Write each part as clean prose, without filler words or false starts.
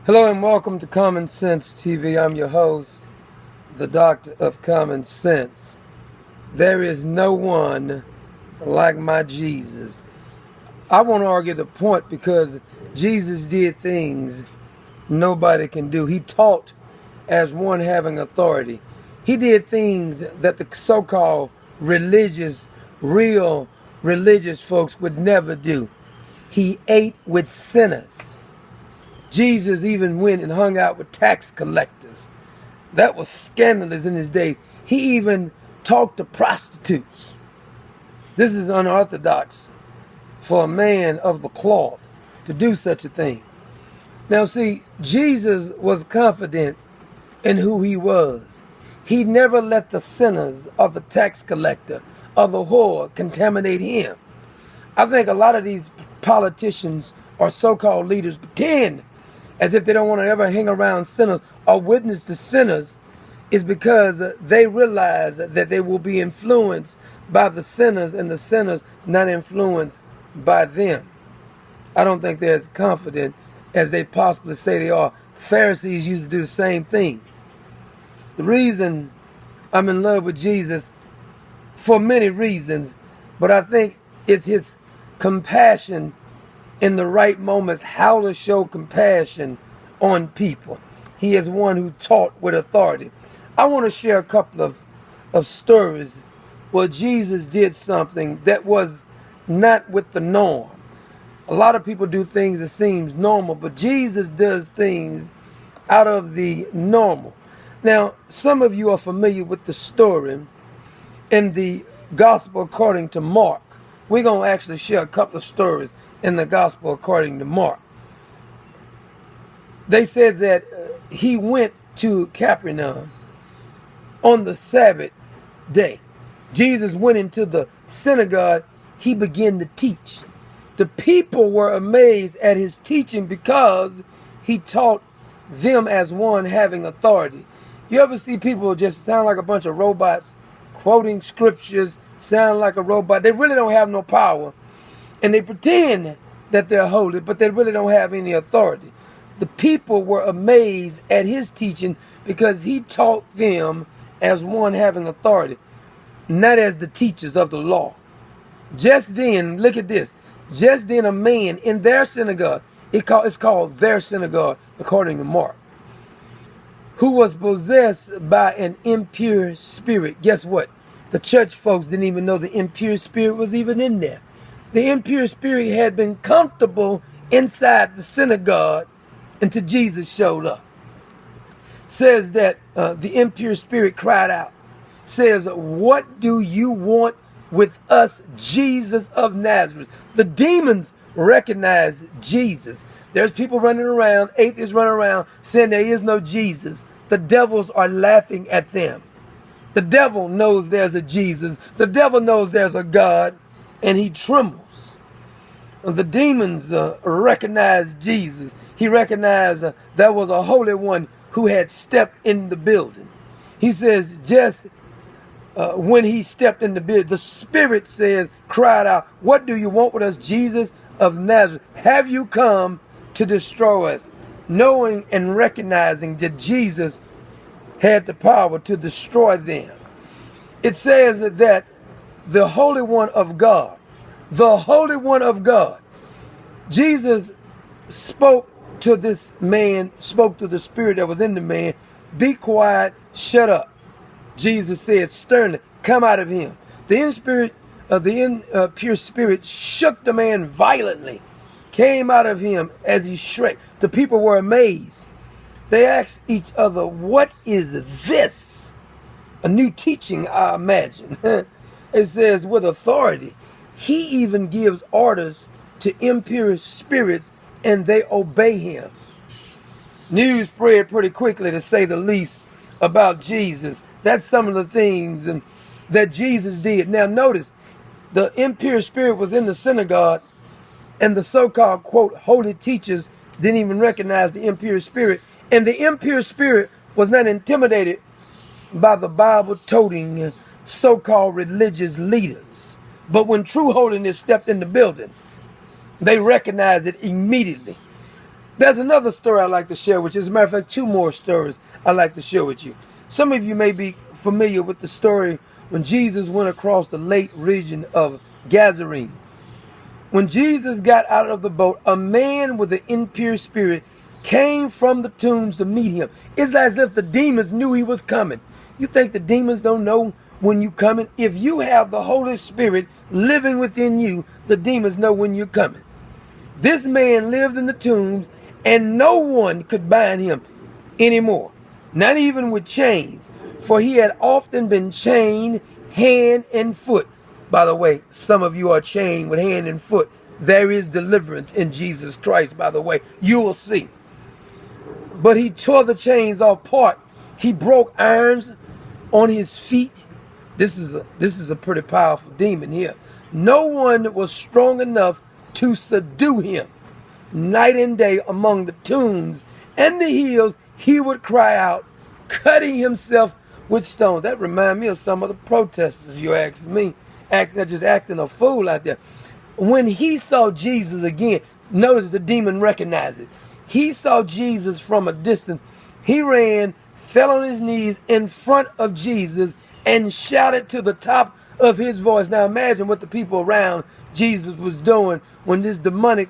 Hello and welcome to Common Sense TV. I'm your host, the Doctor of Common Sense. There is no one like my Jesus. I want to argue the point because Jesus did things nobody can do. He taught as one having authority. He did things that the so-called real religious folks would never do. He ate with sinners. Jesus even went and hung out with tax collectors. That was scandalous in his day. He even talked to prostitutes. This is unorthodox for a man of the cloth to do such a thing. Now see, Jesus was confident in who he was. He never let the sinners or the tax collector or the whore contaminate him. I think a lot of these politicians or so-called leaders pretend as if they don't want to ever hang around sinners or witness to sinners is because they realize that they will be influenced by the sinners and the sinners not influenced by them. I don't think they're as confident as they possibly say they are. The Pharisees used to do the same thing. The reason I'm in love with Jesus, for many reasons, but I think it's his compassion in the right moments, how to show compassion on people. He is one who taught with authority. I want to share a couple of stories where Jesus did something that was not with the norm. A lot of people do things that seems normal, but Jesus does things out of the normal. Now, some of you are familiar with the story in the Gospel according to Mark. We're going to actually share a couple of stories in the Gospel according to Mark. They said that he went to Capernaum on the Sabbath day. Jesus went into the synagogue. He began to teach. The people were amazed at his teaching because he taught them as one having authority. You ever see people just sound like a bunch of robots, quoting scriptures, sound like a robot? They really don't have no power. And they pretend that they're holy, but they really don't have any authority. The people were amazed at his teaching because he taught them as one having authority, not as the teachers of the law. Just then, look at this. Just then a man in their synagogue, it's called their synagogue according to Mark, who was possessed by an impure spirit. Guess what? The church folks didn't even know the impure spirit was even in there. The impure spirit had been comfortable inside the synagogue until Jesus showed up. Says that the impure spirit cried out. Says, "What do you want with us, Jesus of Nazareth?" The demons recognize Jesus. There's people running around, atheists running around, saying there is no Jesus. The devils are laughing at them. The devil knows there's a Jesus. The devil knows there's a God, and he trembles. The demons recognized Jesus. He recognized there was a holy one who had stepped in the building. He says, just when he stepped in the building, the spirit says, cried out, "What do you want with us, Jesus of Nazareth? Have you come to destroy us?" Knowing and recognizing that Jesus had the power to destroy them. It says that the Holy One of God, the Holy One of God, Jesus spoke to this man, spoke to the spirit that was in the man, "Be quiet, shut up." Jesus said sternly, "Come out of him." The impure spirit shook the man violently, came out of him as he shrieked. The people were amazed. They asked each other, "What is this?" A new teaching, I imagine. It says with authority. He even gives orders to impure spirits and they obey him. News spread pretty quickly, to say the least, about Jesus. That's some of the things that Jesus did. Now notice, the impure spirit was in the synagogue and the so-called, quote, holy teachers didn't even recognize the impure spirit. And the impure spirit was not intimidated by the Bible-toting so-called religious leaders. But when true holiness stepped in the building, they recognized it immediately. There's another story I'd like to share with you. As a matter of fact, two more stories I'd like to share with you. Some of you may be familiar with the story when Jesus went across the lake region of Gadarene. When Jesus got out of the boat, a man with an impure spirit came from the tombs to meet him. It's as if the demons knew he was coming. You think the demons don't know when you're coming? If you have the Holy Spirit living within you, the demons know when you're coming. This man lived in the tombs, and no one could bind him anymore, not even with chains, for he had often been chained hand and foot. By the way, some of you are chained with hand and foot. There is deliverance in Jesus Christ, by the way. You will see. But he tore the chains apart. He broke irons on his feet. This is a pretty powerful demon here. No one was strong enough to subdue him. Night and day among the tombs and the hills, he would cry out, cutting himself with stones. That reminds me of some of the protesters, you ask me, just acting a fool out there. When he saw Jesus again, notice the demon recognized it. He saw Jesus from a distance. He ran, fell on his knees in front of Jesus, and shouted to the top of his voice. Now imagine what the people around Jesus was doing when this demonic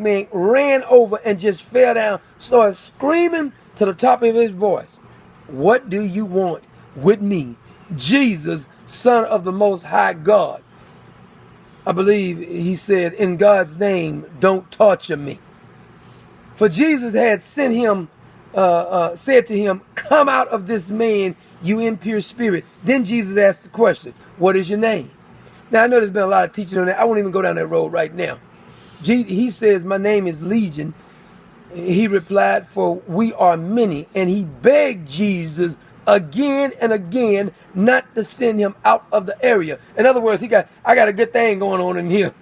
man ran over and just fell down, started screaming to the top of his voice. What do you want with me, Jesus, Son of the Most High God? I believe he said, in God's name, don't torture me. For Jesus had said to him, come out of this man, you impure spirit. Then Jesus asked the question, what is your name? Now I know there's been a lot of teaching on that. I won't even go down that road right now. He says, my name is Legion. He replied, for we are many. And he begged Jesus again and again not to send him out of the area. In other words, I got a good thing going on in here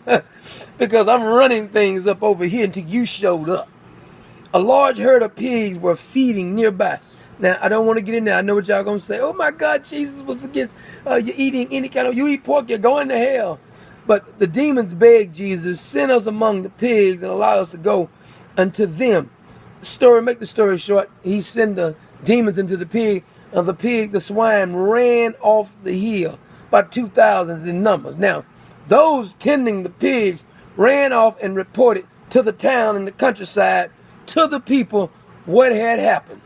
because I'm running things up over here until you showed up. A large herd of pigs were feeding nearby. Now, I don't want to get in there. I know what y'all going to say. Oh, my God, Jesus was against you eating any kind of, you eat pork, you're going to hell. But the demons begged Jesus, send us among the pigs and allow us to go unto them. Make the story short. He sent the demons into the pig. The swine ran off the hill, about 2,000 in numbers. Now, those tending the pigs ran off and reported to the town and the countryside, to the people, what had happened.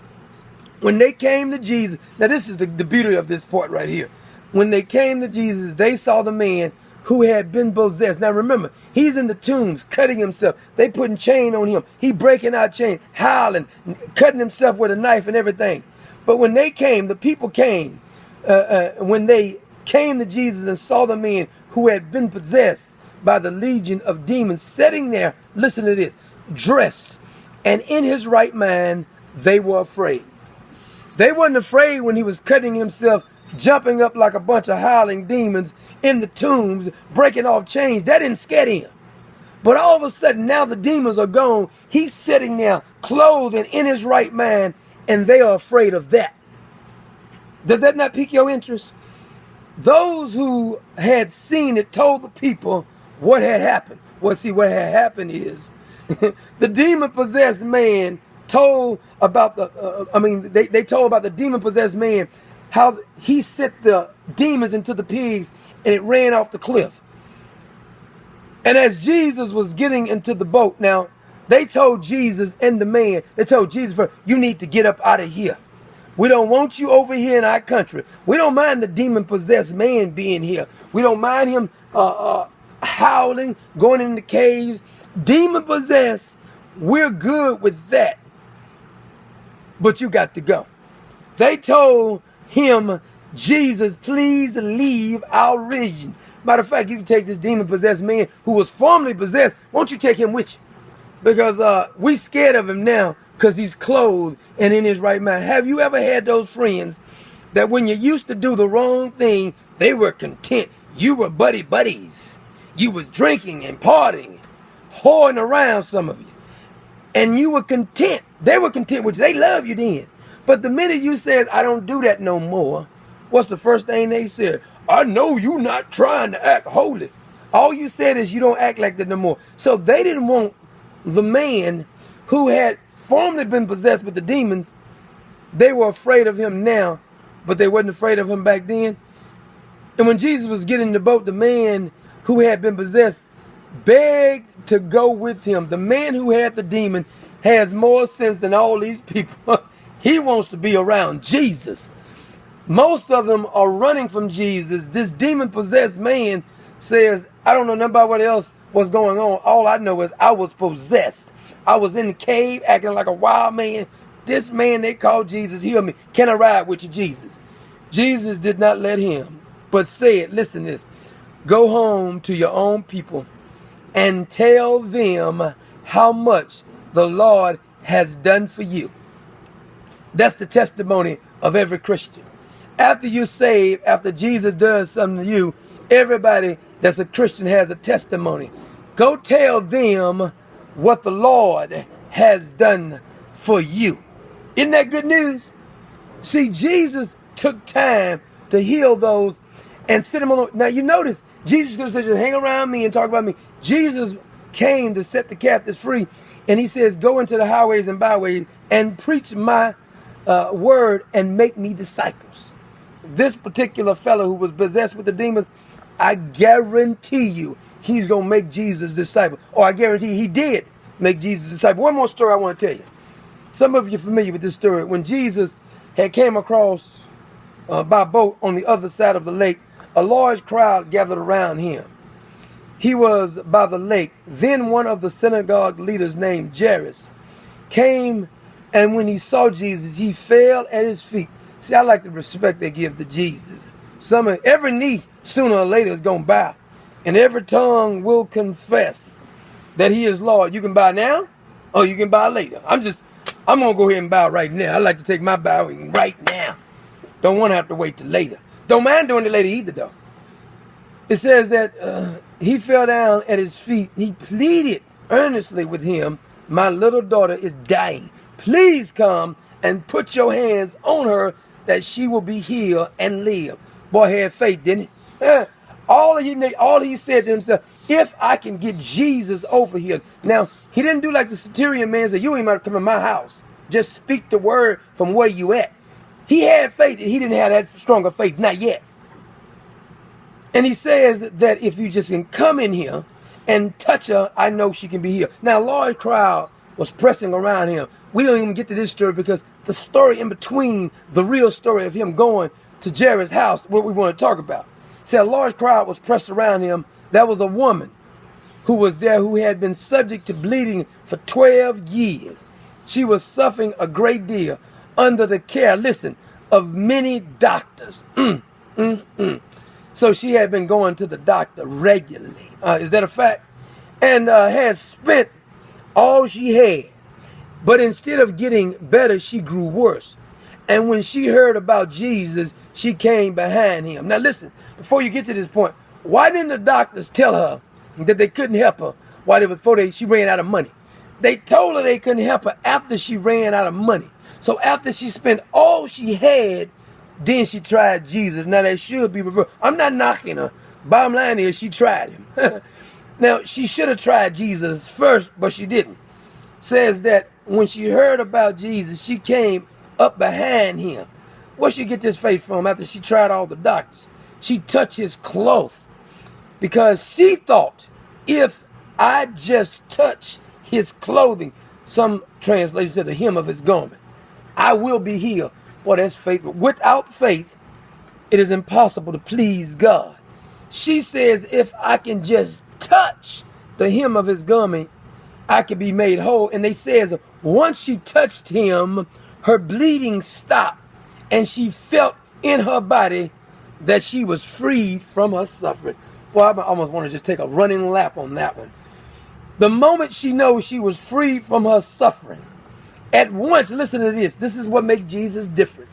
When they came to Jesus, now this is the beauty of this part right here. When they came to Jesus, they saw the man who had been possessed. Now remember, he's in the tombs, cutting himself. They putting chain on him. He breaking out chain, howling, cutting himself with a knife and everything. But when they came, the people came. When they came to Jesus and saw the man who had been possessed by the legion of demons sitting there, listen to this, dressed and in his right mind, they were afraid. They wasn't afraid when he was cutting himself, jumping up like a bunch of howling demons in the tombs, breaking off chains. That didn't scare him. But all of a sudden, now the demons are gone. He's sitting there, clothed and in his right mind, and they are afraid of that. Does that not pique your interest? Those who had seen it told the people what had happened. Well, see, what had happened is the demon-possessed man told about they told about the demon-possessed man, how he sent the demons into the pigs and it ran off the cliff. And as Jesus was getting into the boat, now they told Jesus and the man, they told Jesus, you need to get up out of here. We don't want you over here in our country. We don't mind the demon-possessed man being here. We don't mind him howling, going in the caves. Demon-possessed, we're good with that. But you got to go. They told him, Jesus, please leave our region. Matter of fact, you can take this demon-possessed man who was formerly possessed. Won't you take him with you? Because we scared of him now because he's clothed and in his right mind. Have you ever had those friends that when you used to do the wrong thing, they were content? You were buddies. You was drinking and partying, whoring around, some of you. And you were content. They were content with you. They love you then. But the minute you said, I don't do that no more, what's the first thing they said? I know you not trying to act holy. All you said is you don't act like that no more. So they didn't want the man who had formerly been possessed with the demons, they were afraid of him now, but they wasn't afraid of him back then. And when Jesus was getting in the boat, the man who had been possessed begged to go with him. The man who had the demon has more sense than all these people. He wants to be around Jesus. Most of them are running from Jesus. This demon-possessed man says, I don't know nothing about what else was going on. All I know is I was possessed. I was in the cave acting like a wild man. This man they called Jesus healed me. Can I ride with you, Jesus? Jesus did not let him, but said, listen to this, go home to your own people and tell them how much the Lord has done for you. That's the testimony of every Christian. After you're saved, after Jesus does something to you, everybody that's a Christian has a testimony. Go tell them what the Lord has done for you. Isn't that good news? See, Jesus took time to heal those and sit them on. Now you notice, Jesus could have said, just hang around me and talk about me. Jesus came to set the captives free. And he says, go into the highways and byways and preach my word and make me disciples. This particular fellow who was possessed with the demons, I guarantee you, he's going to make Jesus disciple. Or I guarantee he did make Jesus disciple. One more story I want to tell you. Some of you are familiar with this story. When Jesus had came across by boat on the other side of the lake, a large crowd gathered around him. He was by the lake. Then one of the synagogue leaders named Jairus came, and when he saw Jesus, he fell at his feet. See, I like the respect they give to Jesus. Every knee sooner or later is going to bow, and every tongue will confess that he is Lord. You can bow now, or you can bow later. I'm going to go ahead and bow right now. I like to take my bowing right now. Don't want to have to wait till later. Don't mind doing it later either, though. It says that he fell down at his feet. He pleaded earnestly with him, my little daughter is dying. Please come and put your hands on her that she will be healed and live. Boy had faith, didn't he? All he said to himself, if I can get Jesus over here. Now, he didn't do like the centurion man said, you ain't about to come in my house. Just speak the word from where you at. He had faith. He didn't have that stronger faith, not yet. And he says that if you just can come in here and touch her, I know she can be healed. Now, a large crowd was pressing around him. We don't even get to this story because the story in between, the real story of him going to Jairus' house, what we want to talk about. See, a large crowd was pressed around him. There was a woman who was there who had been subject to bleeding for 12 years. She was suffering a great deal under the care, listen, of many doctors. So she had been going to the doctor regularly. Is that a fact? And had spent all she had. But instead of getting better, she grew worse. And when she heard about Jesus, she came behind him. Now listen, before you get to this point, why didn't the doctors tell her that they couldn't help her before she ran out of money? They told her they couldn't help her after she ran out of money. So after she spent all she had, then she tried Jesus. Now that should be reversed. I'm not knocking her. Bottom line is she tried him. Now she should have tried Jesus first, but she didn't. Says that when she heard about Jesus, she came up behind him. Where she get this faith from after she tried all the doctors? She touched his clothes because she thought, if I just touch his clothing, some translations said the hem of his garment, I will be healed. Boy, that's faith. Without faith, it is impossible to please God. She says, if I can just touch the hem of his garment, I can be made whole. And they says, once she touched him, her bleeding stopped, and she felt in her body that she was freed from her suffering. Well, I almost want to just take a running lap on that one. The moment she knows she was freed from her suffering, at once, listen to this. This is what makes Jesus different.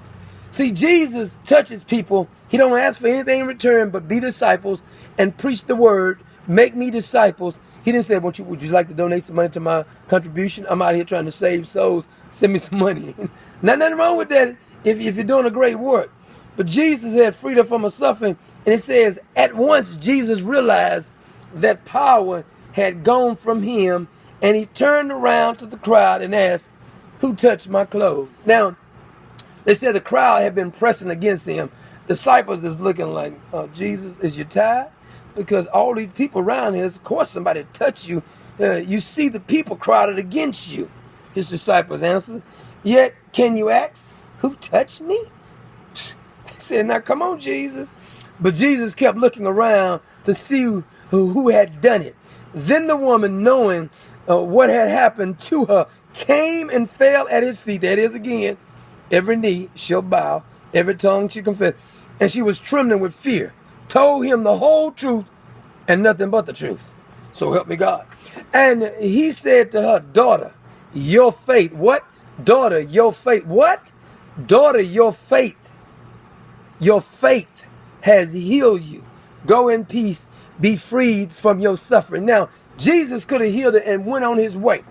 See, Jesus touches people. He don't ask for anything in return but be disciples and preach the word, make me disciples. He didn't say, would you like to donate some money to my contribution? I'm out here trying to save souls. Send me some money. Nothing wrong with that if you're doing a great work. But Jesus had freed her from her suffering. And it says, at once Jesus realized that power had gone from him And he turned around to the crowd and asked, who touched my clothes? Now, they said the crowd had been pressing against him. Disciples is looking like, Jesus, is you tired? Because all these people around here, of course somebody touched you. You see the people crowded against you. His disciples answered, yet can you ask, who touched me? They said, now come on, Jesus. But Jesus kept looking around to see who had done it. Then the woman, knowing what had happened to her, came and fell at his feet. That is again, every knee shall bow, every tongue shall confess. And she was trembling with fear, told him the whole truth and nothing but the truth. So help me God. And he said to her, daughter, your faith. What? Daughter, your faith. What? Daughter, your faith. Your faith has healed you. Go in peace. Be freed from your suffering. Now, Jesus could have healed her and went on his way.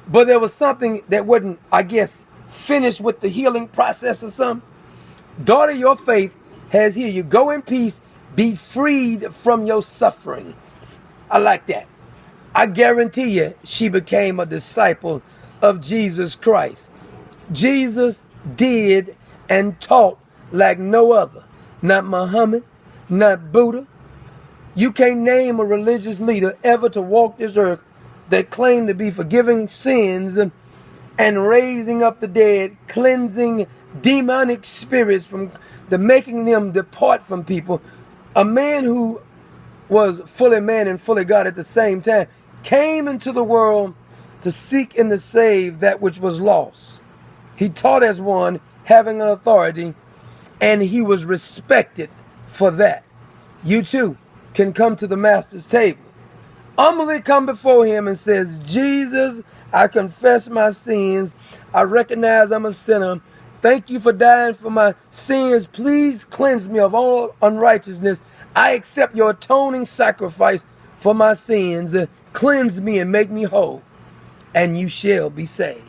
But there was something that wasn't, I guess, finished with the healing process or something. Daughter, your faith has healed you. Go in peace. Be freed from your suffering. I like that. I guarantee you, she became a disciple of Jesus Christ. Jesus did and taught like no other. Not Muhammad, not Buddha. You can't name a religious leader ever to walk this earth that claimed to be forgiving sins and raising up the dead, cleansing demonic spirits from making them depart from people. A man who was fully man and fully God at the same time came into the world to seek and to save that which was lost. He taught as one having an authority, and he was respected for that. You too can come to the master's table, humbly come before him and says, Jesus, I confess my sins. I recognize I'm a sinner. Thank you for dying for my sins. Please cleanse me of all unrighteousness. I accept your atoning sacrifice for my sins. Cleanse me and make me whole, and you shall be saved.